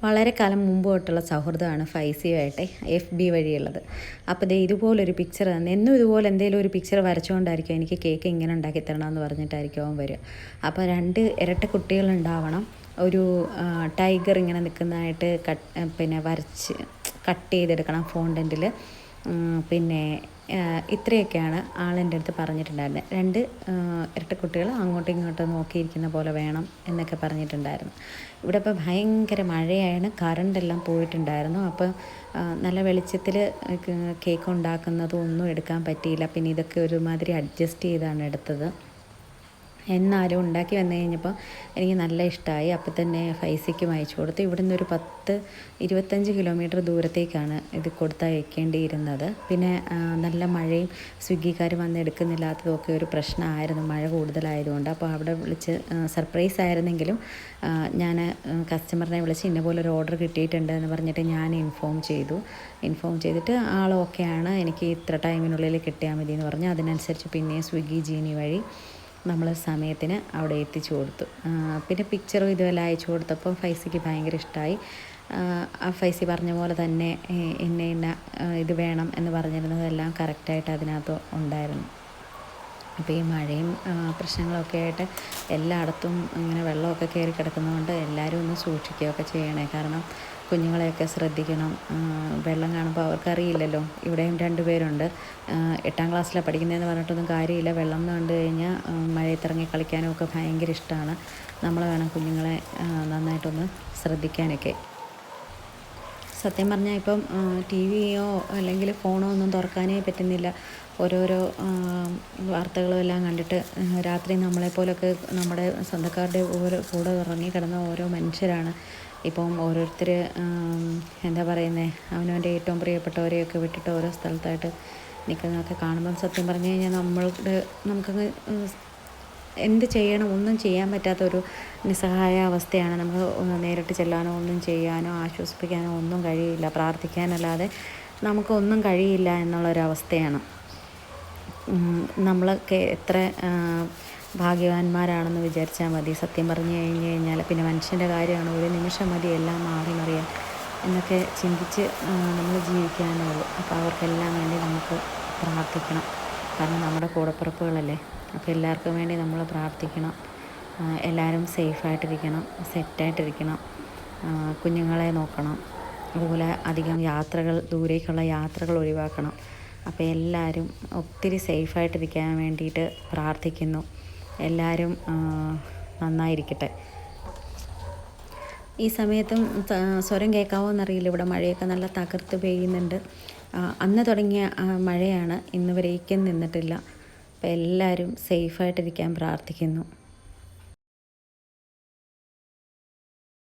വളരെ കാലം മുമ്പ് തൊട്ടുള്ള സൗഹൃദമാണ് ഫൈസിയുമായിട്ട് FB വഴിയുള്ളത്. അപ്പോൾ ദേ ഇതുപോലൊരു പിക്ചർ തന്നെ എന്നും ഇതുപോലെ എന്തെങ്കിലും ഒരു പിക്ചർ വരച്ചുകൊണ്ടായിരിക്കും എനിക്ക് കേക്ക് ഇങ്ങനെ ഉണ്ടാക്കി തരണമെന്ന് പറഞ്ഞിട്ടായിരിക്കും അവൻ വരിക. അപ്പോൾ 2 ഇരട്ട കുട്ടികളുണ്ടാവണം. ഒരു ടൈഗർ ഇങ്ങനെ നിൽക്കുന്നതായിട്ട് പിന്നെ വരച്ച് കട്ട് ചെയ്തെടുക്കണം ഫോണ്ടൻറ്റിൽ. പിന്നെ ഇത്രയൊക്കെയാണ് ആളെൻ്റെ അടുത്ത് പറഞ്ഞിട്ടുണ്ടായിരുന്നത്. 2 ഇരട്ടക്കുട്ടികൾ അങ്ങോട്ടും ഇങ്ങോട്ടും നോക്കിയിരിക്കുന്ന പോലെ വേണം എന്നൊക്കെ പറഞ്ഞിട്ടുണ്ടായിരുന്നു. ഇവിടെ ഇപ്പോൾ ഭയങ്കര മഴയാണ്, കറണ്ടെല്ലാം പോയിട്ടുണ്ടായിരുന്നു. അപ്പോൾ നല്ല വെളിച്ചത്തിൽ കേക്ക് ഉണ്ടാക്കുന്നതും ഒന്നും എടുക്കാൻ പറ്റിയില്ല. പിന്നെ ഇതൊക്കെ ഒരുമാതിരി അഡ്ജസ്റ്റ് ചെയ്താണ് എടുത്തത്. എന്നാലും ഉണ്ടാക്കി വന്നു കഴിഞ്ഞപ്പോൾ എനിക്ക് നല്ല ഇഷ്ടമായി. അപ്പോൾ തന്നെ ഫൈസിക്കും അയച്ചു കൊടുത്തു. ഇവിടുന്ന് ഒരു 10-25 കിലോമീറ്റർ ദൂരത്തേക്കാണ് ഇത് കൊടുത്തയക്കേണ്ടിയിരുന്നത്. പിന്നെ നല്ല മഴയും സ്വിഗ്ഗിക്കാർ വന്ന് എടുക്കുന്നില്ലാത്തതൊക്കെ ഒരു പ്രശ്നമായിരുന്നു, മഴ കൂടുതലായതുകൊണ്ട്. അപ്പോൾ അവിടെ വിളിച്ച് സർപ്രൈസ് ആയിരുന്നെങ്കിലും ഞാൻ കസ്റ്റമറിനെ വിളിച്ച് ഇന്നപോലെ ഒരു ഓർഡർ കിട്ടിയിട്ടുണ്ട് എന്ന് പറഞ്ഞിട്ട് ഞാൻ ഇൻഫോം ചെയ്തിട്ട് ആൾ ഓക്കെയാണ്, എനിക്ക് ഇത്ര ടൈമിനുള്ളിൽ കിട്ടിയാൽ മതി എന്ന് പറഞ്ഞ് അതിനനുസരിച്ച് പിന്നെയും സ്വിഗ്ഗി ജീനി വഴി നമ്മൾ സമയത്തിന് അവിടെ എത്തിച്ചു കൊടുത്തു. പിന്നെ പിക്ചറും ഇതുമെല്ലാം അയച്ചു കൊടുത്തപ്പോൾ ഫൈസിക്ക് ഭയങ്കര ഇഷ്ടമായി. ഫൈസി പറഞ്ഞ പോലെ തന്നെ ഇന്ന ഇത് വേണം എന്ന് പറഞ്ഞിരുന്നതെല്ലാം കറക്റ്റായിട്ട് അതിനകത്ത് ഉണ്ടായിരുന്നു. അപ്പോൾ ഈ മഴയും പ്രശ്നങ്ങളൊക്കെ ആയിട്ട് എല്ലായിടത്തും ഇങ്ങനെ വെള്ളമൊക്കെ കയറി കിടക്കുന്നതുകൊണ്ട് എല്ലാവരും ഒന്ന് സൂക്ഷിക്കുകയൊക്കെ ചെയ്യണേ. കാരണം കുഞ്ഞുങ്ങളെയൊക്കെ ശ്രദ്ധിക്കണം. വെള്ളം കാണുമ്പോൾ അവർക്കറിയില്ലല്ലോ. ഇവിടെയും 2 പേരുണ്ട്. 8ാം ക്ലാസ്സിലാണ് പഠിക്കുന്നതെന്ന് പറഞ്ഞിട്ടൊന്നും കാര്യമില്ല. വെള്ളം എന്ന് കണ്ടു കഴിഞ്ഞാൽ മഴയത്തിറങ്ങി കളിക്കാനും ഒക്കെ ഭയങ്കര ഇഷ്ടമാണ്. നമ്മൾ വേണം കുഞ്ഞുങ്ങളെ നന്നായിട്ടൊന്ന് ശ്രദ്ധിക്കാനൊക്കെ. സത്യം പറഞ്ഞാൽ ഇപ്പം TVയോ അല്ലെങ്കിൽ ഫോണോ ഒന്നും തുറക്കാനേ പറ്റുന്നില്ല. ഓരോരോ വാർത്തകളും എല്ലാം കണ്ടിട്ട് രാത്രി നമ്മളെപ്പോലൊക്കെ നമ്മുടെ സ്വന്തക്കാരുടെ കൂടെ ഇറങ്ങി കിടന്ന ഓരോ മനുഷ്യരാണ് ഇപ്പം ഓരോരുത്തർ എന്താ പറയുന്നത്, അവനവൻ്റെ ഏറ്റവും പ്രിയപ്പെട്ടവരെയൊക്കെ വിട്ടിട്ട് ഓരോ സ്ഥലത്തായിട്ട് നിൽക്കുന്നതൊക്കെ കാണുമ്പം സത്യം പറഞ്ഞു കഴിഞ്ഞാൽ നമുക്കങ്ങ് എന്ത് ചെയ്യണം, ഒന്നും ചെയ്യാൻ പറ്റാത്തൊരു നിസ്സഹായ അവസ്ഥയാണ്. നമുക്ക് നേരിട്ട് ചെല്ലാനോ ഒന്നും ചെയ്യാനോ ആശ്വസിപ്പിക്കാനോ ഒന്നും കഴിയില്ല. പ്രാർത്ഥിക്കാനല്ലാതെ നമുക്കൊന്നും കഴിയില്ല എന്നുള്ളൊരവസ്ഥയാണ്. നമ്മളൊക്കെ എത്ര ഭാഗ്യവാന്മാരാണെന്ന് വിചാരിച്ചാൽ മതി. സത്യം പറഞ്ഞു കഴിഞ്ഞാൽ പിന്നെ മനുഷ്യൻ്റെ കാര്യമാണ്, ഒരു നിമിഷം മതി എല്ലാം മാറി മറിയാൻ എന്നൊക്കെ ചിന്തിച്ച് നമ്മൾ ജീവിക്കാനേ ഉള്ളൂ. അപ്പോൾ അവർക്കെല്ലാം വേണ്ടി നമുക്ക് പ്രാർത്ഥിക്കണം. കാരണം നമ്മുടെ കൂടപ്പിറപ്പുകളല്ലേ. അപ്പോൾ എല്ലാവർക്കും വേണ്ടി നമ്മൾ പ്രാർത്ഥിക്കണം. എല്ലാവരും സേഫായിട്ടിരിക്കണം, സെറ്റായിട്ടിരിക്കണം, കുഞ്ഞുങ്ങളെ നോക്കണം. അതുപോലെ അധികം ദൂരേക്കുള്ള യാത്രകൾ ഒഴിവാക്കണം. അപ്പോൾ എല്ലാവരും ഒത്തിരി സേഫായിട്ടിരിക്കാൻ വേണ്ടിയിട്ട് പ്രാർത്ഥിക്കുന്നു. എല്ലാവരും നന്നായിരിക്കട്ടെ. ഈ സമയത്തും സ്വരം കേൾക്കാവോ എന്നറിയില്ല. ഇവിടെ മഴയൊക്കെ നല്ല തകർത്ത് പെയ്യുന്നുണ്ട്. അന്ന് തുടങ്ങിയ മഴയാണ്, ഇന്ന് വരേക്കും നിന്നിട്ടില്ല. അപ്പോൾ എല്ലാവരും സേഫായിട്ടിരിക്കാൻ പ്രാർത്ഥിക്കുന്നു.